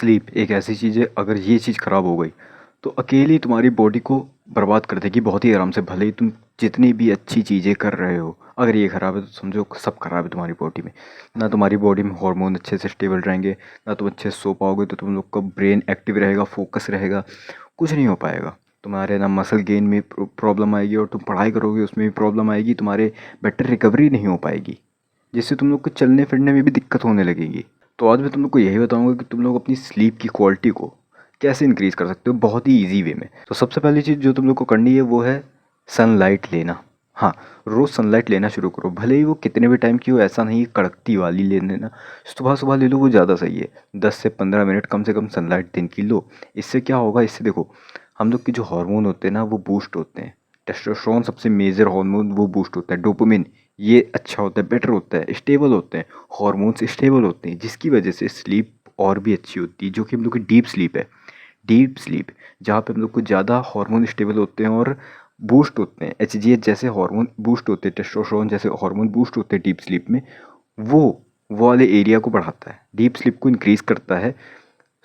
Sleep एक ऐसी चीज़ है, अगर ये चीज़ ख़राब हो गई तो अकेली तुम्हारी बॉडी को बर्बाद कर देगी बहुत ही आराम से। भले ही तुम जितनी भी अच्छी चीज़ें कर रहे हो, अगर ये ख़राब है तो समझो सब ख़राब है तुम्हारी बॉडी में। ना तुम्हारी बॉडी में हार्मोन अच्छे से स्टेबल रहेंगे, ना तुम अच्छे से सो पाओगे, तो तुम लोग का ब्रेन एक्टिव रहेगा, फोकस रहेगा, कुछ नहीं हो पाएगा तुम्हारे। ना मसल गेन में प्रॉब्लम आएगी, और तुम पढ़ाई करोगे उसमें भी प्रॉब्लम आएगी, तुम्हारे बेटर रिकवरी नहीं हो पाएगी, जिससे तुम लोग को चलने फिरने में भी दिक्कत होने लगेगी। तो आज मैं तुम लोग को यही बताऊंगा कि तुम लोग अपनी स्लीप की क्वालिटी को कैसे इंक्रीज़ कर सकते हो बहुत ही ईजी वे में। तो सबसे पहली चीज़ जो तुम लोग को करनी है वो है सनलाइट लेना। हाँ, रोज़ सनलाइट लेना शुरू करो, भले ही वो कितने भी टाइम की हो, ऐसा नहीं कड़कती वाली ले लेना। सुबह सुबह ले लो, वो ज़्यादा सही है। 10 से 15 मिनट कम से कम सनलाइट दिन की लो। इससे क्या होगा, इससे देखो हम लोग के जो हार्मोन होते हैं ना वो बूस्ट होते हैं। टेस्टोस्टेरोन सबसे मेजर हार्मोन वो बूस्ट होता है। डोपामिन ये अच्छा होता है, बेटर होता है, स्टेबल होते हैं, हार्मोन्स स्टेबल होते हैं, जिसकी वजह से स्लीप और भी अच्छी होती है, जो कि हम लोग की डीप स्लीप है। डीप स्लीप जहाँ पे हम लोग को ज़्यादा हार्मोन स्टेबल होते हैं और बूस्ट होते हैं। एचजीएच जैसे हार्मोन बूस्ट होते हैं, टेस्टोस्टेरोन जैसे हार्मोन बूस्ट होते हैं डीप स्लीप में। वो वो वाले एरिया को बढ़ाता है, डीप स्लीप को इंक्रीज़ करता है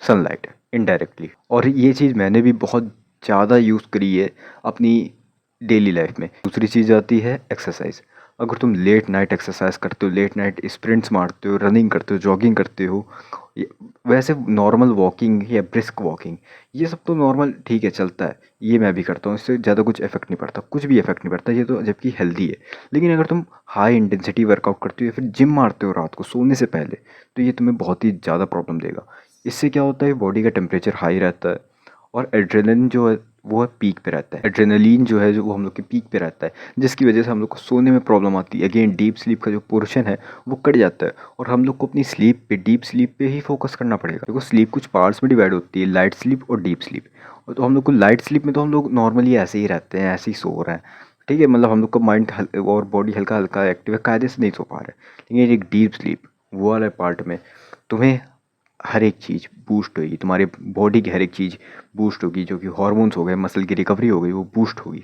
सनलाइट इनडायरेक्टली। और ये चीज़ मैंने भी बहुत ज़्यादा यूज़ करी है अपनी डेली लाइफ में। दूसरी चीज़ आती है एक्सरसाइज। अगर तुम लेट नाइट एक्सरसाइज करते हो, लेट नाइट स्प्रिंट्स मारते हो, रनिंग करते हो, जॉगिंग करते हो, वैसे नॉर्मल वॉकिंग या ब्रिस्क वॉकिंग, ये सब तो नॉर्मल ठीक है, चलता है, ये मैं भी करता हूँ, इससे ज़्यादा कुछ इफेक्ट नहीं पड़ता, कुछ भी इफेक्ट नहीं पड़ता, ये तो जबकि हेल्दी है। लेकिन अगर तुम हाई इंटेंसिटी वर्कआउट करते हो या फिर जिम मारते हो रात को सोने से पहले, तो ये तुम्हें बहुत ही ज़्यादा प्रॉब्लम देगा। इससे क्या होता है, बॉडी का टेम्परेचर हाई रहता है और एड्रेनलिन जो है वो है पीक पे रहता है। एड्रेनलिन जो है जो वो हम लोग के पीक पे रहता है, जिसकी वजह से हम लोग को सोने में प्रॉब्लम आती है। अगेन डीप स्लीप का जो पोर्शन है वो कट जाता है, और हम लोग को अपनी स्लीप पे, डीप स्लीप पे ही फोकस करना पड़ेगा। देखो स्लीप कुछ पार्ट्स में डिवाइड होती है, लाइट स्लीप और डीप स्लीप। और तो हम लोग को लाइट स्लीप में तो हम लोग नॉर्मली ऐसे ही रहते हैं, ऐसे ही सो रहे हैं, ठीक है, मतलब हम लोग का माइंड और बॉडी हल्का हल्का एक्टिव है, कायदे से नहीं सो पा रहे। लेकिन एक डीप स्लीप वो वाले पार्ट में तुम्हें हर एक चीज़ बूस्ट होगी, तुम्हारे बॉडी की हर एक चीज़ बूस्ट होगी, जो कि हॉर्मोन्स हो गए, मसल की रिकवरी हो गई, वो बूस्ट होगी।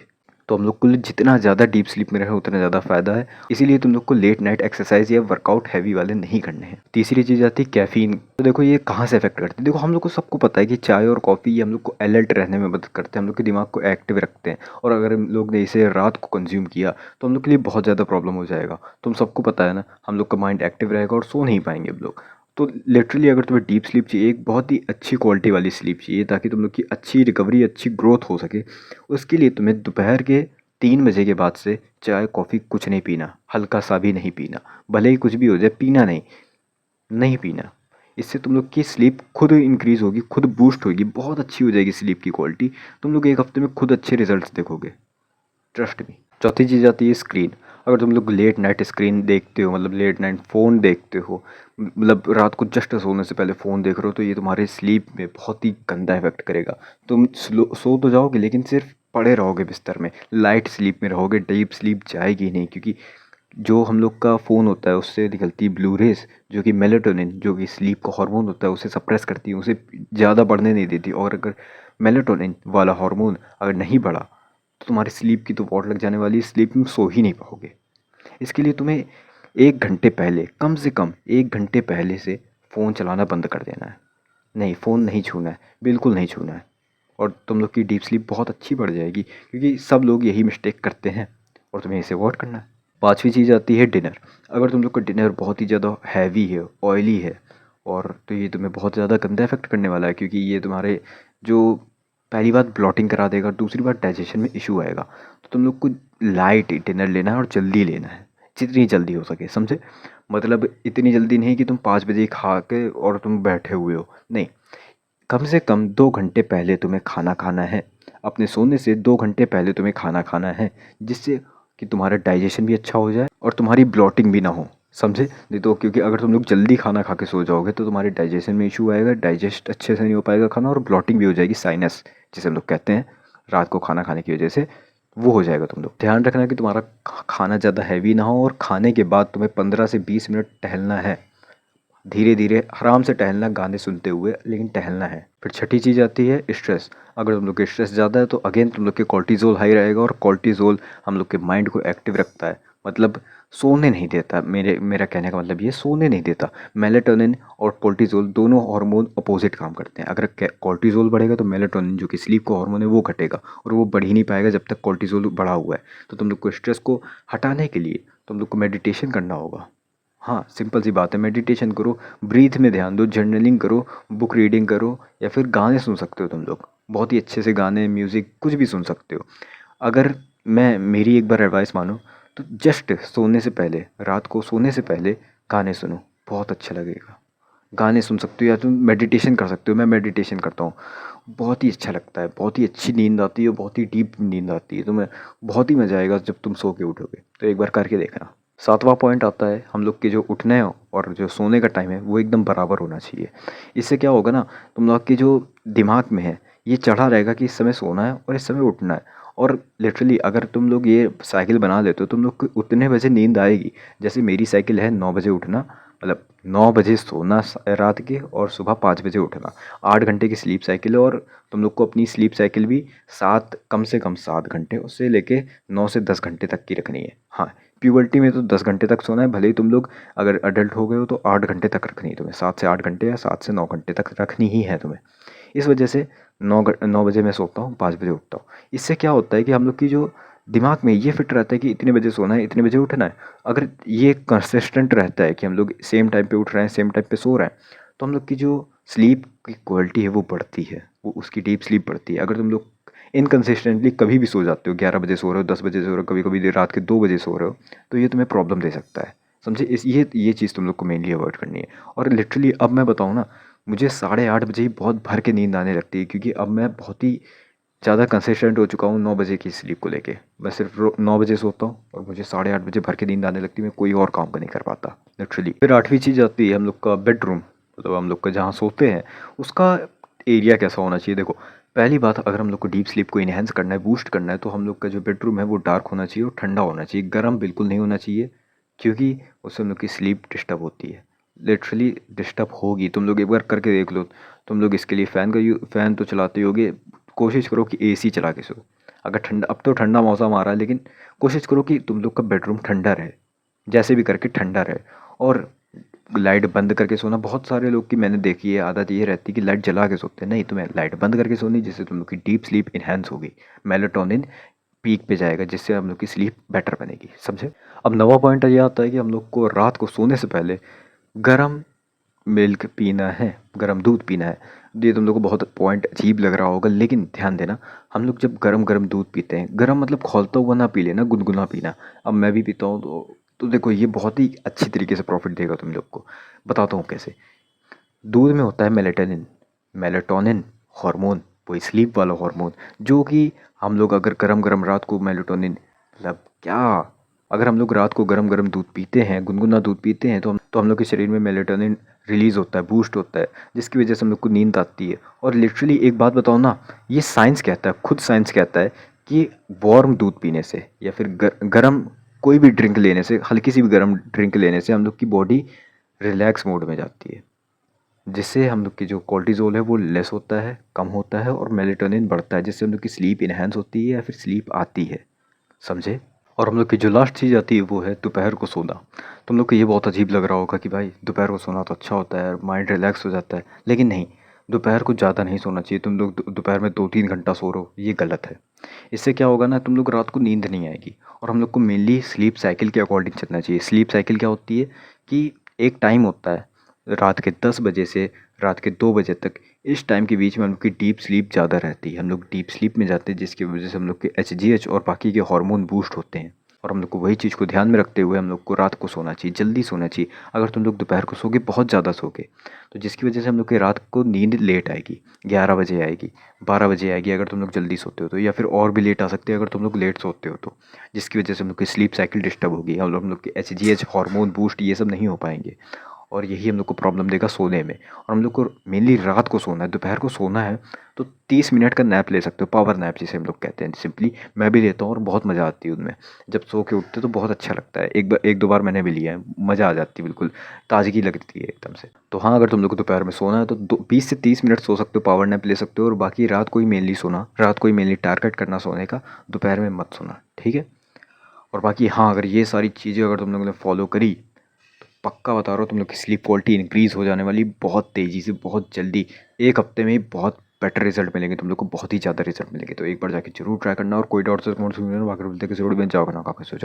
तो हम लोग को जितना ज़्यादा डीप स्लीप में रहे उतना ज़्यादा फ़ायदा है। इसीलिए तुम लोग को लेट नाइट एक्सरसाइज या वर्कआउट हैवी वाले नहीं करने हैं। तीसरी चीज़ आती है कैफ़ीन। तो देखो ये कहाँ से इफेक्ट करती है। देखो हम लोग को सबको पता है कि चाय और कॉफ़ी ये हम लोग को अलर्ट रहने में मदद करते हैं, हम लोग के दिमाग को एक्टिव रखते हैं। और अगर हम लोग ने इसे रात को कंज्यूम किया तो हम लोग के लिए बहुत ज़्यादा प्रॉब्लम हो जाएगा। तुम सबको पता है ना, हम लोग का माइंड एक्टिव रहेगा और सो नहीं पाएंगे हम लोग। तो लिटरली अगर तुम्हें डीप स्लीप चाहिए, एक बहुत ही अच्छी क्वालिटी वाली स्लीप चाहिए, ताकि तुम लोग की अच्छी रिकवरी, अच्छी ग्रोथ हो सके, उसके लिए तुम्हें दोपहर के 3 बजे के बाद से चाय कॉफ़ी कुछ नहीं पीना, हल्का सा भी नहीं पीना। भले ही कुछ भी हो जाए, पीना नहीं, नहीं पीना। इससे तुम लोग की स्लीप खुद इंक्रीज़ होगी, खुद बूस्ट होगी, बहुत अच्छी हो जाएगी स्लीप की क्वालिटी। तुम लोग एक हफ्ते में खुद अच्छे रिजल्ट्स देखोगे, ट्रस्ट मी। चौथी चीज़ आती है स्क्रीन। अगर तुम लोग लेट नाइट स्क्रीन देखते हो, मतलब लेट नाइट फ़ोन देखते हो, मतलब रात को जस्ट सोने से पहले फ़ोन देख रहे हो, तो ये तुम्हारे स्लीप में बहुत ही गंदा इफेक्ट करेगा। तुम सो तो जाओगे लेकिन सिर्फ पड़े रहोगे बिस्तर में, लाइट स्लीप में रहोगे, डीप स्लीप जाएगी नहीं। क्योंकि जो हम लोग का फ़ोन होता है उससे निकलती ब्लू रेज, जो कि मेलेटोनिन, जो कि स्लीप का हार्मोन होता है, उसे सप्रेस करती है, उसे ज़्यादा बढ़ने नहीं देती। और अगर मेलेटोनिन वाला हार्मोन अगर नहीं बढ़ा तो तुम्हारी स्लीप की तो वॉट लग जाने वाली है, स्लीप में सो ही नहीं पाओगे। इसके लिए तुम्हें 1 घंटे पहले, कम से कम 1 घंटे पहले से फ़ोन चलाना बंद कर देना है। नहीं, फ़ोन नहीं छूना है, बिल्कुल नहीं छूना है। और तुम लोग की डीप स्लीप बहुत अच्छी बढ़ जाएगी, क्योंकि सब लोग यही मिस्टेक करते हैं और तुम्हें इसे अवॉइड करना है। पाँचवीं चीज़ आती है डिनर। अगर तुम लोग का डिनर बहुत ही ज़्यादा हैवी है, ऑयली है, और तो ये तुम्हें बहुत ज़्यादा गंदा इफेक्ट करने वाला है, क्योंकि ये तुम्हारे जो, पहली बात ब्लॉटिंग करा देगा, दूसरी बात डाइजेशन में इशू आएगा। तो तुम लोग को लाइट डिनर लेना है और जल्दी लेना है, जितनी जल्दी हो सके, समझे। मतलब इतनी जल्दी नहीं कि तुम 5 बजे खा के और तुम बैठे हुए हो, नहीं। कम से कम 2 घंटे पहले तुम्हें खाना खाना है, अपने सोने से 2 घंटे पहले तुम्हें खाना खाना है, जिससे कि तुम्हारा डाइजेशन भी अच्छा हो जाए और तुम्हारी ब्लॉटिंग भी ना हो, समझे। नहीं तो क्योंकि अगर तुम लोग जल्दी खाना खा के सो जाओगे तो तुम्हारे डाइजेशन में इशू आएगा, डाइजेस्ट अच्छे से नहीं हो पाएगा खाना, और ब्लॉटिंग भी हो जाएगी, साइनस जिसे हम लोग कहते हैं रात को खाना खाने की वजह से, वो हो जाएगा। तुम लोग ध्यान रखना कि तुम्हारा खाना ज़्यादा हैवी ना हो, और खाने के बाद तुम्हें 15 से 20 मिनट टहलना है, धीरे धीरे आराम से टहलना, गाने सुनते हुए, लेकिन टहलना है। फिर छठी चीज़ आती है स्ट्रेस। अगर तुम लोग के स्ट्रेस ज़्यादा है तो अगेन तुम लोग के कॉर्टिज़ोल हाई रहेगा, और कॉर्टिज़ोल हम लोग के माइंड को एक्टिव रखता है, मतलब सोने नहीं देता। मेरा कहने का मतलब ये सोने नहीं देता। मेलाटोनिन और कोर्टिज़ोल दोनों हार्मोन अपोजिट काम करते हैं। अगर कोर्टिज़ोल बढ़ेगा तो मेलाटोनिन जो कि स्लीप का हार्मोन है वो घटेगा, और वो बढ़ ही नहीं पाएगा जब तक कोर्टिज़ोल बढ़ा हुआ है। तो तुम लोग को स्ट्रेस को हटाने के लिए तुम लोग को मेडिटेशन करना होगा। हाँ, सिंपल सी बात है, मेडिटेशन करो, ब्रीथ में ध्यान दो, जर्नलिंग करो, बुक रीडिंग करो, या फिर गाने सुन सकते हो तुम लोग। बहुत ही अच्छे से गाने, म्यूज़िक कुछ भी सुन सकते हो। अगर मैं मेरी एक बार एडवाइस मानो तो जस्ट सोने से पहले, रात को सोने से पहले गाने सुनो, बहुत अच्छा लगेगा। गाने सुन सकते हो या तुम मेडिटेशन कर सकते हो। मैं मेडिटेशन करता हूँ, बहुत ही अच्छा लगता है, बहुत ही अच्छी नींद आती है, बहुत ही डीप नींद आती है। तुम्हें बहुत ही मज़ा आएगा जब तुम सो के उठोगे, तो एक बार करके देखना। सातवां पॉइंट आता है, हम लोग के जो उठने और जो सोने का टाइम है वो एकदम बराबर होना चाहिए। इससे क्या होगा ना, तुम लोग के जो दिमाग में है ये चढ़ा रहेगा कि इस समय सोना है और इस समय उठना है। और लिटरली अगर तुम लोग ये साइकिल बना लेते हो, तुम लोग को उतने बजे नींद आएगी। जैसे मेरी साइकिल है 9 बजे उठना, मतलब 9 बजे सोना रात के, और सुबह 5 बजे उठना। 8 घंटे की स्लीप साइकिल है, और तुम लोग को अपनी स्लीप साइकिल भी कम से कम 7 घंटे, उससे लेके 9 से 10 घंटे तक की रखनी है। हाँ, प्यूबर्टी में तो 10 घंटे तक सोना है, भले ही तुम लोग अगर अडल्ट हो गए हो तो 8 घंटे तक रखनी है तुम्हें। 7 से 8 घंटे या 7 से 9 घंटे तक रखनी ही है तुम्हें। इस वजह से 9 बजे मैं सोता हूँ, 5 बजे उठता हूँ। इससे क्या होता है कि हम लोग की जो दिमाग में ये फिट रहता है कि इतने बजे सोना है, इतने बजे उठना है। अगर ये कंसिस्टेंट रहता है कि हम लोग सेम टाइम पे उठ रहे हैं, सेम टाइम पे सो रहे हैं, तो हम लोग की जो स्लीप की क्वालिटी है वो बढ़ती है, वो उसकी डीप स्लीप बढ़ती है। अगर तुम लोग इनकंसिस्टेंटली कभी भी सो जाते हो, 11 बजे सो रहे हो, 10 बजे सो रहे हो, कभी कभी देर रात के 2 बजे सो रहे हो, तो ये तुम्हें प्रॉब्लम दे सकता है। समझे? ये चीज़ तुम लोग को मेनली अवॉइड करनी है। और लिटरली अब मैं बताऊँ ना, मुझे 8:30 बजे ही बहुत भर के नींद आने लगती है, क्योंकि अब मैं बहुत ही ज़्यादा कंसिस्टेंट हो चुका हूँ 9 बजे की स्लीप को लेके। मैं सिर्फ 9 बजे सोता हूँ और मुझे 8:30 बजे भर के नींद आने लगती है। मैं कोई और काम नहीं कर पाता लिटरली। फिर आठवीं चीज़ आती है हम लोग का बेडरूम, मतलब हम लोग का जहाँ सोते हैं उसका एरिया कैसा होना चाहिए। देखो, पहली बात, अगर हम लोग को डीप स्लीप को इन्हेंस करना है, बूस्ट करना है, तो हम लोग का जो बेडरूम है वो डार्क होना चाहिए और ठंडा होना चाहिए। गर्म बिल्कुल नहीं होना चाहिए, क्योंकि उससे हम लोग की स्लीप डिस्टर्ब होती है। लिटरली डिस्टर्ब होगी, तुम लोग एक बार करके देख लो। तुम लोग इसके लिए फ़ैन तो चलाते ही होगे, कोशिश करो कि एसी चला के सो। अगर ठंडा, अब तो ठंडा मौसम आ रहा है, लेकिन कोशिश करो कि तुम लोग का बेडरूम ठंडा रहे, जैसे भी करके ठंडा रहे। और लाइट बंद करके सोना, बहुत सारे लोग की मैंने देखी है आदत ये रहती है कि लाइट जला के सोते हैं। नहीं, तुम्हें लाइट बंद करके सोनी, जिससे तुम लोग की डीप स्लीप इन्हेंस होगी, मेलाटोनिन पीक पे जाएगा, जिससे हम लोग की स्लीप बेटर बनेगी। समझे? अब नवा पॉइंट ये आता है कि हम लोग को रात को सोने से पहले गर्म मिल्क पीना है, गर्म दूध पीना है। ये तुम लोग को बहुत पॉइंट अजीब लग रहा होगा, लेकिन ध्यान देना, हम लोग जब गरम गरम दूध पीते हैं, गरम मतलब खौलता हुआ ना पी लेना, गुनगुना पीना। अब मैं भी पीता हूँ, तो देखो ये बहुत ही अच्छी तरीके से प्रॉफिट देगा तुम लोग को। बताता हूँ कैसे। दूध में होता है मेलेटोनिन, मेलेटोनिन हार्मोन, वही स्लीप वाला हार्मोन, जो कि हम लोग अगर गरम गरम रात को मेलेटोनिन, मतलब क्या, अगर हम लोग रात को गरम गरम दूध पीते हैं, गुनगुना दूध पीते हैं, तो हम लोग के शरीर में मेलेटोनिन रिलीज़ होता है, बूस्ट होता है, जिसकी वजह से हम लोग को नींद आती है। और लिटरली एक बात बताओ ना, ये साइंस कहता है, खुद साइंस कहता है कि वार्म दूध पीने से या फिर गरम कोई भी ड्रिंक लेने से, हल्की सी भी गरम ड्रिंक लेने से हम लोग की बॉडी रिलैक्स मोड में जाती है, जिससे हम लोग की जो कोर्टिज़ोल है वो लेस होता है, कम होता है, और मेलेटोनिन बढ़ता है, जिससे हम लोग की स्लीप इन्हेंस होती है या फिर स्लीप आती है। समझे? और हम लोग की जो लास्ट चीज़ आती है वो है दोपहर को सोना। तुम लोग को ये बहुत अजीब लग रहा होगा कि भाई दोपहर को सोना तो अच्छा होता है, माइंड रिलैक्स हो जाता है, लेकिन नहीं, दोपहर को ज़्यादा नहीं सोना चाहिए। तुम लोग दोपहर में 2-3 घंटा सो रहे हो, ये गलत है। इससे क्या होगा ना, तुम लोग रात को नींद नहीं आएगी। और हम लोग को मेनली स्लीप साइकिल के अकॉर्डिंग चलना चाहिए। स्लीप साइकिल क्या होती है कि एक टाइम होता है रात के 10 बजे से रात के 2 बजे तक, इस टाइम के बीच में हम लोग की डीप स्लीप ज़्यादा रहती है। हम लोग डीप स्लीप में जाते हैं, जिसकी वजह से हम लोग के एचजीएच और बाकी के हार्मोन बूस्ट होते हैं। और हम लोग को वही चीज़ को ध्यान में रखते हुए हम लोग को रात को सोना चाहिए, जल्दी सोना चाहिए। अगर तुम लोग दोपहर को सोगे, बहुत ज़्यादा सोगे, तो जिसकी वजह से हम लोग की रात को नींद लेट आएगी, 11 बजे आएगी, 12 बजे आएगी अगर तुम लोग जल्दी सोते हो तो, या फिर और भी लेट आ सकती है अगर तुम लोग लेट सोते हो तो, जिसकी वजह से हम लोग की स्लीप साइकिल डिस्टर्ब होगी। हम लोग के एचजीएच हार्मोन बूस्ट ये सब नहीं हो पाएंगे, और यही हम लोग को प्रॉब्लम देगा सोने में। और हम लोग को मेनली रात को सोना है, दोपहर को सोना है तो 30 मिनट का नैप ले सकते हो, पावर नैप जिसे हम लोग कहते हैं सिंपली। मैं भी लेता हूँ और बहुत मज़ा आती है उनमें। जब सो के उठते तो बहुत अच्छा लगता है। एक दो बार मैंने भी लिया है, मज़ा आ जाती है, बिल्कुल ताजगी लगती है एकदम से। तो हाँ, अगर तुम लोग को दोपहर में सोना है तो 20 से 30 मिनट सो सकते हो, पावर नैप ले सकते हो। और बाकी रात को ही मेनली सोना, रात को ही मेनली टारगेट करना सोने का, दोपहर में मत सोना, ठीक है? और बाकी हाँ, अगर ये सारी चीज़ें अगर तुम लोगों ने फॉलो करी, पक्का बता रहा हूँ तुम लोग की स्लीप क्वालिटी इंक्रीज़ हो जाने वाली बहुत तेज़ी से, बहुत जल्दी। 1 हफ्ते में ही बहुत बेटर रिज़ल्ट मिलेंगे तुम लोग को, बहुत ही ज़्यादा रिज़ल्ट मिलेंगे। तो एक बार जाके ज़रूर ट्राई करना, और कोई डाउट्स है तो कमेंट्स में पूछना, बाकी बोलते हैं कि ज़रूर बन जाओगे ना, काफ़ी सोचो।